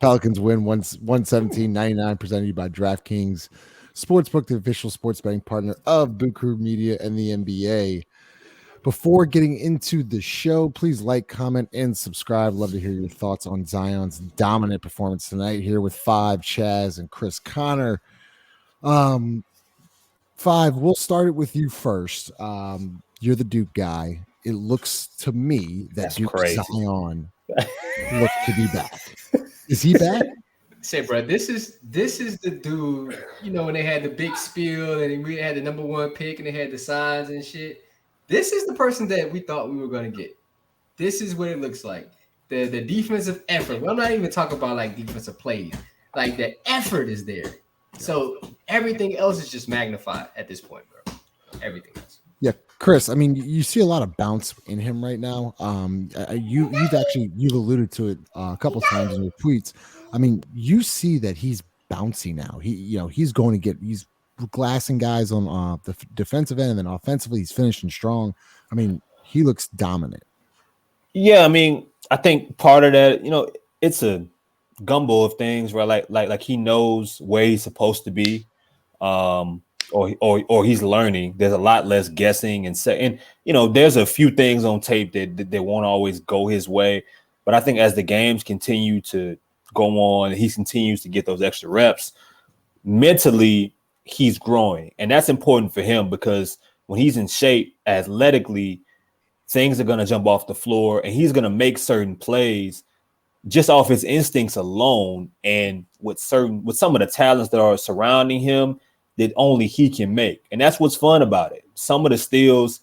Pelicans win 117-99, presented to you by DraftKings Sportsbook, the official sports betting partner of Buku Media and the NBA. Before getting into the show, please like, comment, and subscribe. Love to hear your thoughts on Zion's dominant performance tonight. Here with Five, Chaz, and Chris Connor. Five, we'll start it with you first. You're the Duke guy. It looks to me that That's Duke crazy. Zion looks to be back. Is he back? Say, bro, this is the dude. You know, when they had the big spiel and we had the number 1 pick and they had the signs and shit. This is the person that we thought we were gonna get. This is what it looks like. The defensive effort. Well, I'm not even talking about like defensive plays. Like the effort is there. So everything else is just magnified at this point, bro. Everything else. Yeah, Chris. I mean, you see a lot of bounce in him right now. You've alluded to it a couple times in your tweets. I mean, you see that he's bouncy now. He's glassing guys on the defensive end, and then offensively, he's finishing strong. I mean, he looks dominant. Yeah, I mean, I think part of that, it's a gumbo of things where like he knows where he's supposed to be, or he's learning. There's a lot less guessing and there's a few things on tape that won't always go his way. But I think as the games continue to go on, he continues to get those extra reps. Mentally, he's growing, and that's important for him because when he's in shape athletically, things are going to jump off the floor, and he's going to make certain plays just off his instincts alone, and with some of the talents that are surrounding him that only he can make. And that's what's fun about it. Some of the steals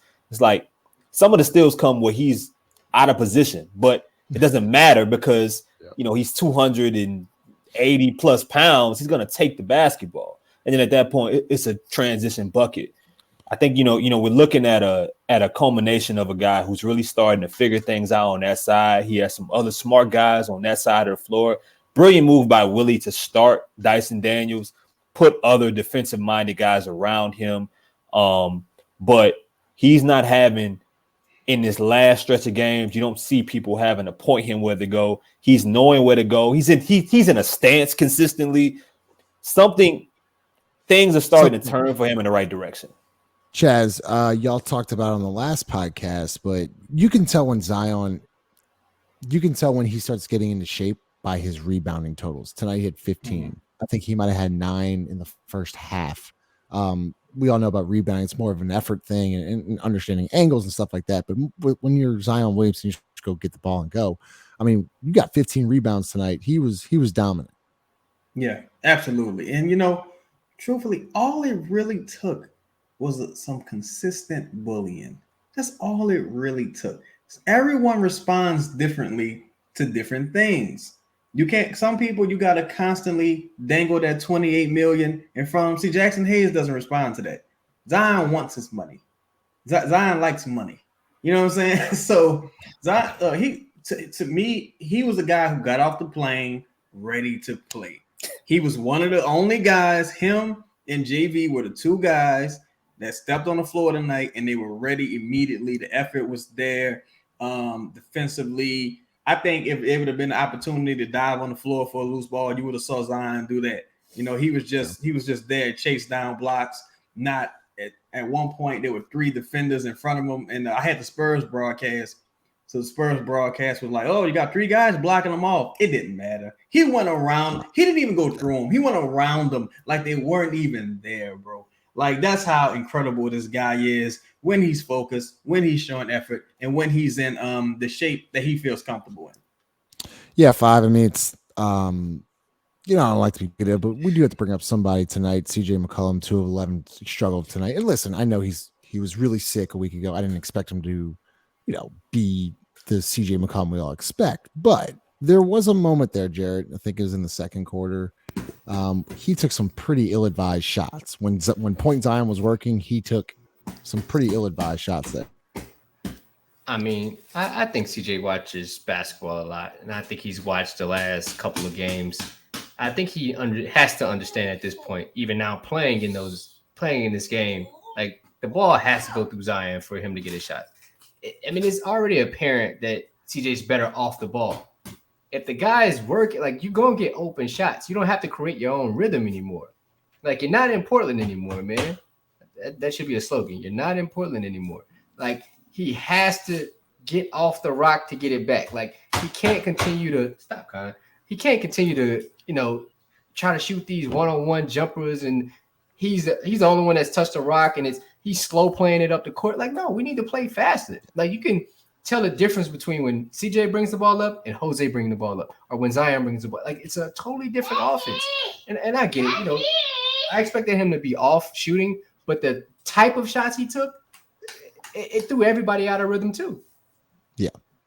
come where he's out of position, but it doesn't matter because he's 280 plus pounds. He's going to take the basketball, and then at that point, it's a transition bucket. I think we're looking at a culmination of a guy who's really starting to figure things out on that side. He has some other smart guys on that side of the floor. Brilliant move by Willie to start Dyson Daniels, put other defensive-minded guys around him. But he's not having, in this last stretch of games, you don't see people having to point him where to go. He's knowing where to go. He's in a stance consistently. Things are starting to turn for him in the right direction. Chaz, y'all talked about it on the last podcast, but you can tell when he starts getting into shape by his rebounding totals. Tonight he had 15. Mm-hmm. I think he might have had 9 in the first half. We all know about rebounding. It's more of an effort thing and understanding angles and stuff like that. But when you're Zion Williamson, you just go get the ball and go. I mean, you got 15 rebounds tonight. He was dominant. Yeah, absolutely. And, truthfully, all it really took was some consistent bullying. That's all it really took. Everyone responds differently to different things. Some people you got to constantly dangle that 28 million in front of them. See, Jackson Hayes doesn't respond to that. Zion wants his money. Zion likes money. You know what I'm saying? So Zion, to me, he was a guy who got off the plane ready to play. He was one of the only guys, him and JV were the two guys that stepped on the floor tonight, and they were ready immediately. The effort was there defensively. I think if it would have been an opportunity to dive on the floor for a loose ball, you would have saw Zion do that. He was just there, chase down blocks. Not at one point there were 3 defenders in front of him, and I had the Spurs broadcast. So the Spurs broadcast was like, "Oh, you got 3 guys blocking them off." It didn't matter. He went around. He didn't even go through them. He went around them like they weren't even there, bro. Like, that's how incredible this guy is when he's focused, when he's showing effort, and when he's in the shape that he feels comfortable in. Yeah, Five. I mean, it's I don't like to be good, but we do have to bring up somebody tonight. CJ McCollum, 2 of 11, struggled tonight. And listen, I know he was really sick a week ago. I didn't expect him to, be the CJ McCollum we all expect. But there was a moment there, Jared. I think it was in the second quarter. He took some pretty ill-advised shots. When Point Zion was working, he took some pretty ill-advised shots there. I mean, I think CJ watches basketball a lot, and I think he's watched the last couple of games. I think he has to understand at this point, even now playing in this game, like the ball has to go through Zion for him to get a shot. I mean, it's already apparent that CJ's better off the ball. if the guy is working, like, you go and get open shots. You don't have to create your own rhythm anymore. Like, you're not in Portland anymore, man. That should be a slogan. You're not in Portland anymore. Like, he has to get off the rock to get it back. Like, he can't continue to stop, Con. He can't continue to, try to shoot these one-on-one jumpers, and he's the only one that's touched the rock, and he's slow playing it up the court. Like, no, we need to play faster. Like, you can tell the difference between when CJ brings the ball up and Jose bringing the ball up, or when Zion brings the ball. Like, it's a totally different offense. And I get it. I expected him to be off shooting, but the type of shots he took, it threw everybody out of rhythm too.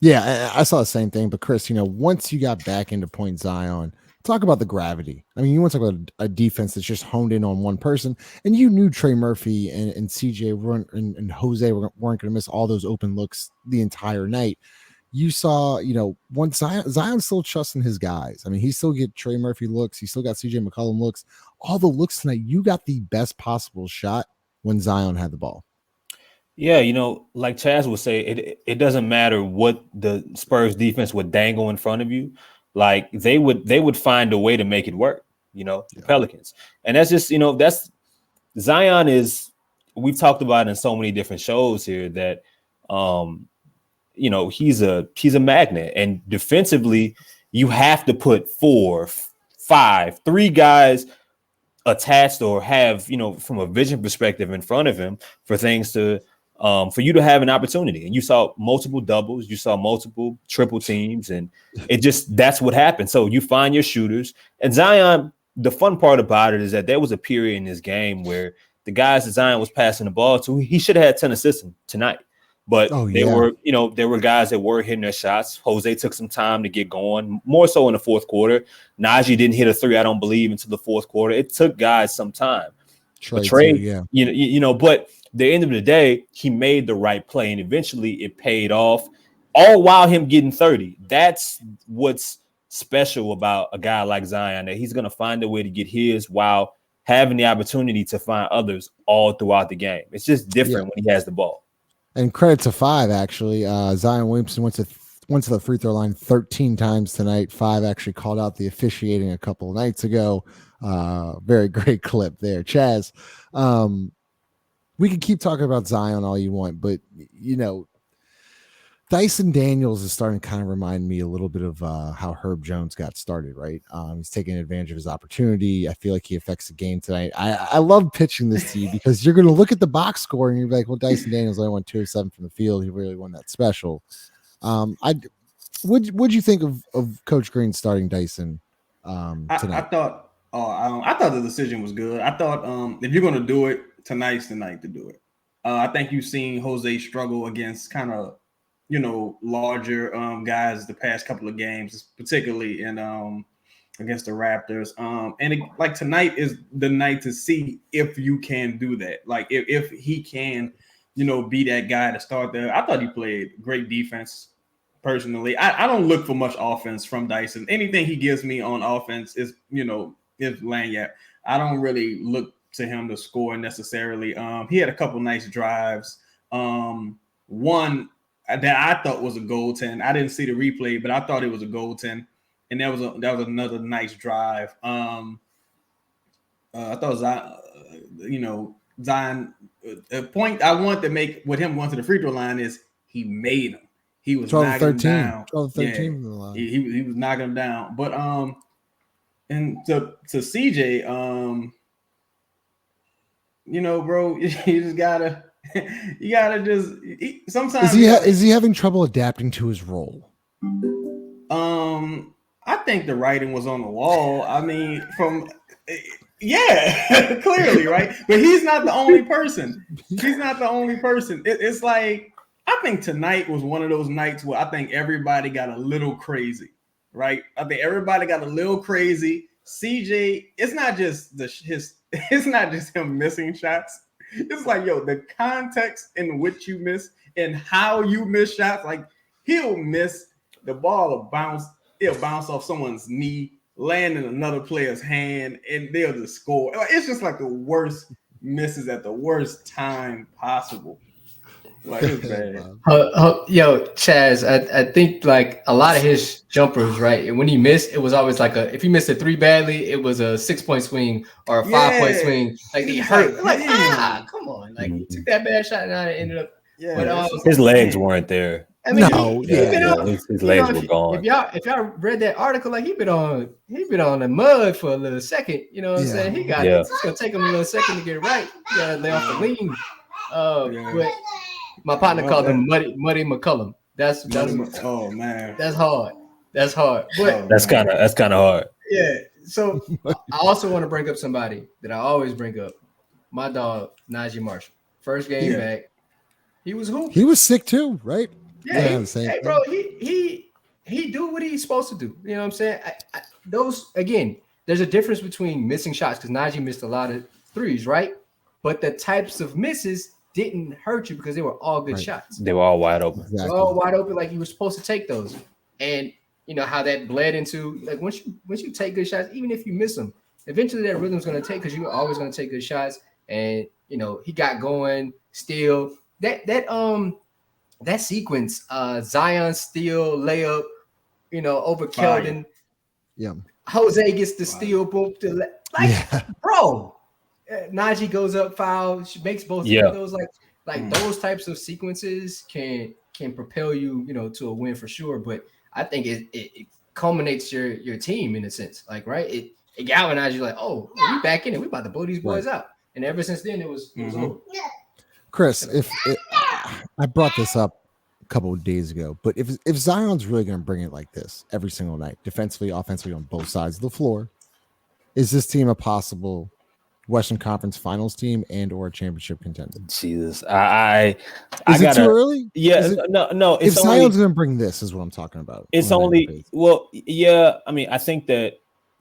Yeah, I saw the same thing. But Chris, once you got back into point Zion, talk about the gravity. I mean, you want to talk about a defense that's just honed in on one person, and you knew Trey Murphy and CJ and Jose weren't going to miss all those open looks the entire night. You saw, once Zion's still trusting his guys. I mean, he still get Trey Murphy looks. He still got CJ McCollum looks. All the looks tonight, you got the best possible shot when Zion had the ball. Yeah, like Chaz would say, it doesn't matter what the Spurs defense would dangle in front of you. Like, they would find a way to make it work, the Pelicans. And that's just, that's Zion is, we've talked about in so many different shows here that he's a magnet, and defensively you have to put 4, 5, 3 guys attached or have, from a vision perspective in front of him for things to for you to have an opportunity. And you saw multiple doubles, you saw multiple triple teams, and that's what happened. So you find your shooters. And Zion, the fun part about it is that there was a period in this game where the guys that Zion was passing the ball to, he should have had 10 assists tonight. But there were guys that were hitting their shots. Jose took some time to get going, more so in the fourth quarter. Naji didn't hit a 3, I don't believe, until the fourth quarter. It took guys some time. Trey, but the end of the day, he made the right play, and eventually it paid off, all while him getting 30. That's what's special about a guy like Zion, that he's going to find a way to get his while having the opportunity to find others all throughout the game. It's just different when he has the ball. And credit to 5, actually. Zion Williamson went to the free throw line 13 times tonight. 5 actually called out the officiating a couple of nights ago. Very great clip there. Chaz, we could keep talking about Zion all you want, but, Dyson Daniels is starting to kind of remind me a little bit of how Herb Jones got started, right? He's taking advantage of his opportunity. I feel like he affects the game tonight. I love pitching this to you because you're going to look at the box score and you're like, well, Dyson Daniels only went 2 of 7 from the field. He really won that special. What'd you think of Coach Green starting Dyson tonight? I thought the decision was good. I thought if you're going to do it, tonight's the night to do it. I think you've seen Jose struggle against kind of, larger guys the past couple of games, particularly in against the Raptors. And tonight is the night to see if you can do that. Like if he can, be that guy to start there. I thought he played great defense. Personally, I don't look for much offense from Dyson. Anything he gives me on offense is lanyard. I don't really look to him to score necessarily. He had a couple nice drives. One that I thought was a goaltend. I didn't see the replay, but I thought it was a goaltend, and that was another nice drive. I thought Zion. The point I want to make with him going to the free throw line is he made him. He was 12 knocking 13. him down. 12 13 yeah, the line. he was knocking him down. But and to CJ, bro, you just gotta. You gotta just sometimes. Is he having trouble adapting to his role? I think the writing was on the wall. I mean, clearly, right? But he's not the only person. It's like I think tonight was one of those nights where I think everybody got a little crazy, right? I think everybody got a little crazy. CJ, it's not just him missing shots. It's like, the context in which you miss and how you miss shots, like he'll miss the ball it'll bounce off someone's knee, land in another player's hand, and they'll just score. It's just like the worst misses at the worst time possible. Like it's bad. Yo, Chaz, I think like a lot of his jumpers, right? And when he missed, it was always like if he missed a 3 badly, it was a 6-point swing or a 5-point swing. Like he hurt. Like, come on. Like he took that bad shot and it ended up. Yeah, but, his legs weren't there. I mean, No, his legs were gone. If y'all read that article, like he been on the mud for a little second. You know what I'm saying? He got it. It's gonna take him a little second to get right. He gotta lay off the lean. But my partner called him Muddy McCollum. That's oh man, that's hard. That's hard. But that's kind of hard. Yeah. So I also want to bring up somebody that I always bring up. My dog Naji Marshall. First game back, he was hooping. He was sick too, right? Yeah, bro. He do what he's supposed to do. You know what I'm saying? Those again. There's a difference between missing shots because Naji missed a lot of threes, right? But the types of misses didn't hurt you because they were all good shots. They were all wide open. Exactly. They were all wide open, like you were supposed to take those. And you know how that bled into like once you take good shots, even if you miss them, eventually that rhythm's going to take because you're always going to take good shots. And you know he got going still. That sequence, Zion steal layup, you know, over Keldon. Yeah. Jose gets the steal, boom, bro. Naji goes up, foul. She makes both of those. Like those types of sequences can propel you, you know, to a win for sure. But I think it culminates your team in a sense, like right. It galvanizes you, like, oh, we back in it. We about to blow these boys out. And ever since then, it was over. Chris, I brought this up a couple of days ago, but if Zion's really going to bring it like this every single night, defensively, offensively, on both sides of the floor, is this team a possible Western Conference Finals team and or a championship contender? Jesus, is it too early? Yeah, no. If Zion's going to bring this, is what I'm talking about. It's only yeah. I mean, I think that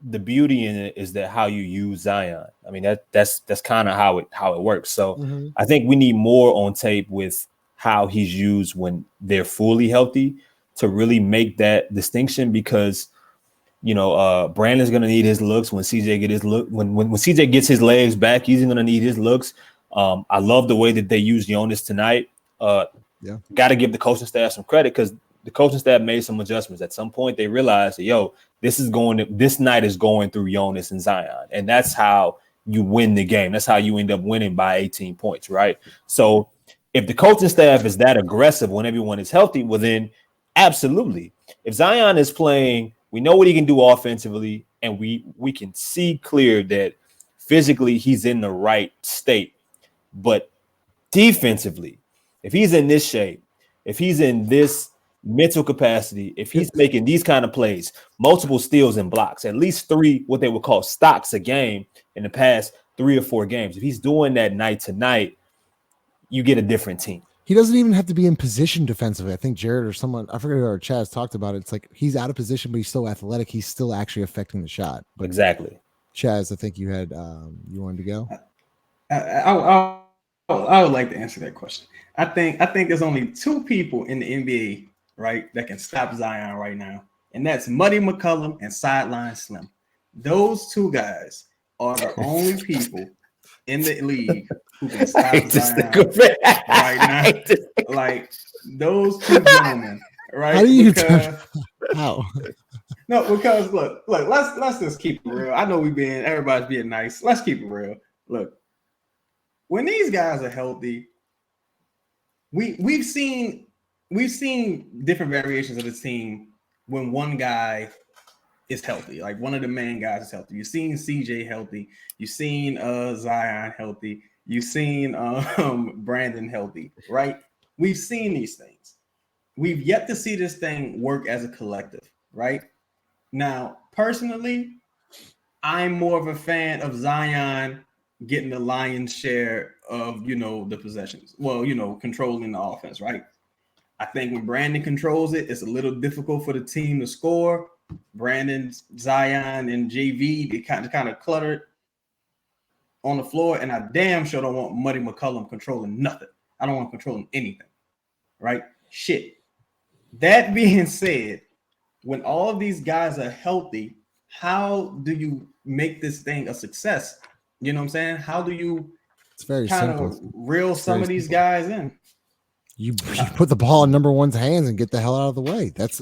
the beauty in it is that how you use Zion. I mean, that's kind of how it works. So I think we need more on tape with how he's used when they're fully healthy to really make that distinction because. You know, Brandon's gonna need his looks when CJ get his look. When CJ gets his legs back, he's gonna need his looks. I love the way that they used Jonas tonight. Got to give the coaching staff some credit because the coaching staff made some adjustments. At some point, they realized that this night is going through Jonas and Zion, and that's how you win the game. That's how you end up winning by 18 points, right? So if the coaching staff is that aggressive when everyone is healthy, well then absolutely. If Zion is playing. We know what he can do offensively, and we can see clear that physically he's in the right state. But defensively, if he's in this shape, if he's in this mental capacity, if he's making these kind of plays, multiple steals and blocks, at least 3 what they would call stocks a game in the past 3 or 4 games. If he's doing that night to night, you get a different team. He doesn't even have to be in position defensively. I think Jared or someone, I forget, or Chaz talked about it. It's like he's out of position, but he's still athletic. He's still actually affecting the shot. But exactly. Chaz, I think you had you wanted to go. I would like to answer that question. I think there's only 2 people in the NBA, right, that can stop Zion right now, and that's Muddy McCollum and Sideline Slim. Those 2 guys are the only people in the league who can stop Zion right now. Like those 2 gentlemen, right? How do you how? No, because look, let's just keep it real. I know everybody's being nice. Let's keep it real. Look, when these guys are healthy, we've seen different variations of the team when one guy is healthy, like one of the main guys is healthy. You've seen CJ healthy, you've seen Zion healthy, you've seen Brandon healthy, right? We've seen these things. We've yet to see this thing work as a collective, right? Now, personally, I'm more of a fan of Zion getting the lion's share of, the possessions. Well, controlling the offense, right? I think when Brandon controls it, it's a little difficult for the team to score. Brandon, Zion, and JV, they kind of cluttered on the floor, and I damn sure don't want Muddy McCollum controlling nothing. I don't want him controlling anything, right? Shit. That being said, when all of these guys are healthy, how do you make this thing a success? You know what I'm saying? How do you it's very kind simple. of reel some of these guys in? You put the ball in number one's hands and get the hell out of the way. That's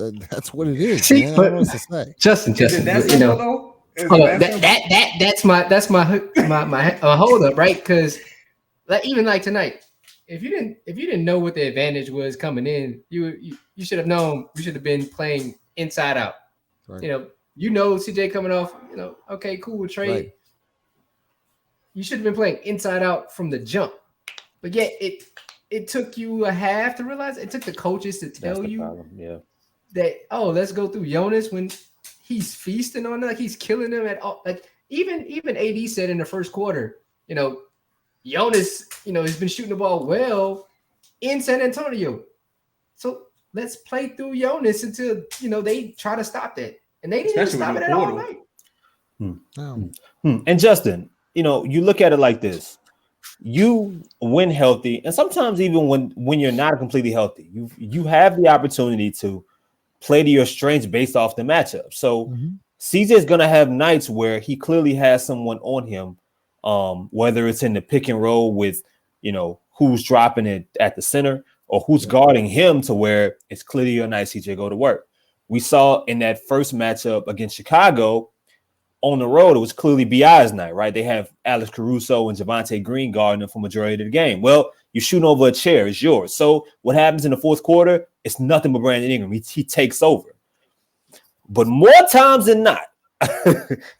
what it is. See, man. I but- don't know what to say. Justin, Is it that you simple know, though? Is hold it on, that simple? that's my hold up, right? Because even like tonight, if you didn't know what the advantage was coming in, you should have known. We should have been playing inside out. Right. CJ coming off. Okay, cool trade. Right. You should have been playing inside out from the jump, but yet it took you a half to realize. It took the coaches to tell you that let's go through Jonas when he's feasting on that. He's killing them at all. Like even AD said in the first quarter, Jonas, has been shooting the ball well in San Antonio. So let's play through Jonas until they try to stop that, and they didn't stop it at all night. And Justin, you look at it like this: you win healthy, and sometimes even when you're not completely healthy, you have the opportunity to play to your strengths based off the matchup. So CJ is gonna have nights where he clearly has someone on him, whether it's in the pick and roll with who's dropping it at the center or who's guarding him to where it's clearly your night. CJ, go to work. We saw in that first matchup against Chicago on the road, it was clearly BI's night, right? They have Alex Caruso and Javonte Green guarding them for majority of the game. Well, you're shooting over a chair, it's yours. So what happens in the fourth quarter? It's nothing but Brandon Ingram. He takes over. But more times than not,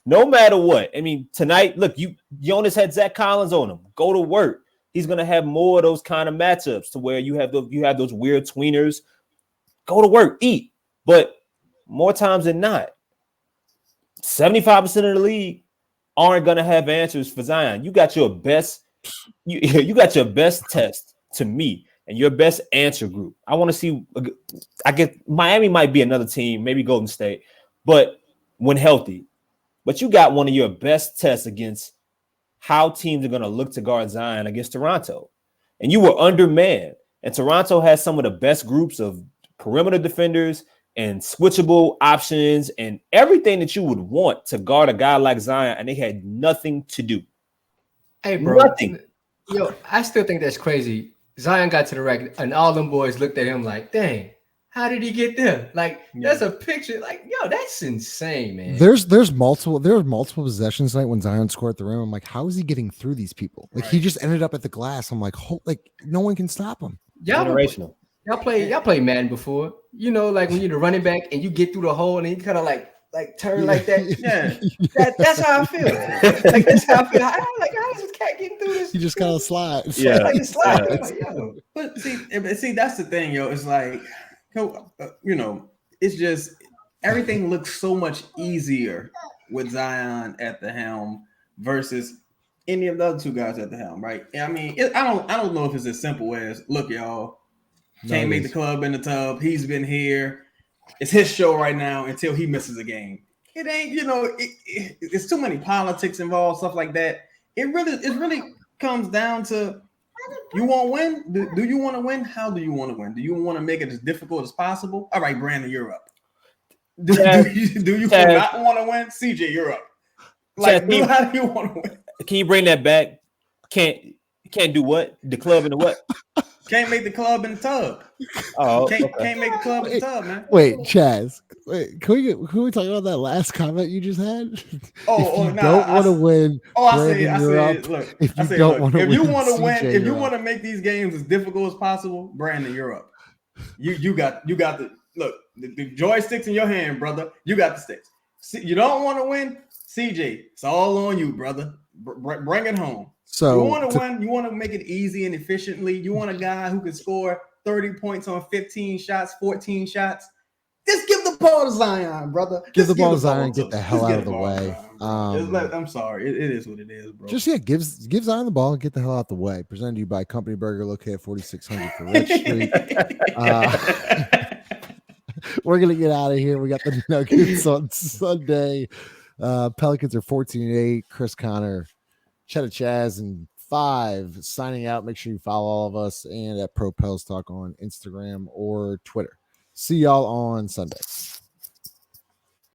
no matter what. I mean, tonight, look, Jonas had Zach Collins on him. Go to work. He's gonna have more of those kind of matchups to where you have those weird tweeners. Go to work, eat. But more times than not, 75% of the league aren't gonna have answers for Zion. You got your best, you got your best test to me and your best answer group. I want to see. I guess Miami might be another team, maybe Golden State, but when healthy. But you got one of your best tests against how teams are going to look to guard Zion against Toronto. And you were undermanned. And Toronto has some of the best groups of perimeter defenders and switchable options and everything that you would want to guard a guy like Zion, and they had nothing to do. Hey, bro. Nothing. I still think that's crazy. Zion got to the rack, and all them boys looked at him like, dang, how did he get there? Like, that's a picture. Like, that's insane, man. There's multiple possessions tonight when Zion scored at the rim. I'm like, how is he getting through these people? Like, he just ended up at the glass. I'm like, no one can stop him. Generational. Y'all play Madden before. Like when you're the running back and you get through the hole and then you kind of like turn like that. Yeah. That's how I feel. Like that's how I feel. I'm like, how is this cat getting through this? He just kind of slides. Yeah. Like he slides. Yeah. Like, yo. But see, that's the thing, yo. It's like, it's just everything looks so much easier with Zion at the helm versus any of the other two guys at the helm, right? I mean, I don't know if it's as simple as, look, y'all, can't make the club in the tub. He's been here. It's his show right now until he misses a game. It ain't, it's too many politics involved, stuff like that. It really comes down to, you want to win? Do you want to win? How do you want to win? Do you want to make it as difficult as possible? All right, Brandon, you're up. Do you not want to win? CJ, you're up. Like, how do you want to win? Can you bring that back? Can't do what? The club in the what? Can't make the club in the tub. Oh, can't make the club in the tub, man. Wait, Chaz. Can we talk about that last comment you just had? Don't want to win. I said, look. If you want to want to make these games as difficult as possible, Brandon, you're up. You got the look. The joysticks in your hand, brother. You got the sticks. See, you don't want to win, CJ. It's all on you, brother. Bring it home. So you want to win, you want to make it easy and efficiently. You want a guy who can score 30 points on 15 shots, 14 shots. Just give the ball to Zion, brother. Give the ball to Zion. Get the hell out of the way. I'm sorry. It is what it is, bro. Give Zion the ball and get the hell out the way. Presented to you by Company Burger, located at 4600 for Red Street. We're gonna get out of here. We got the Nuggets on Sunday. Pelicans are 14-8. Chris Connor, Cheddar Chaz, and 5 signing out. Make sure you follow all of us and at Pro Pels Talk on Instagram or Twitter. See y'all on Sunday.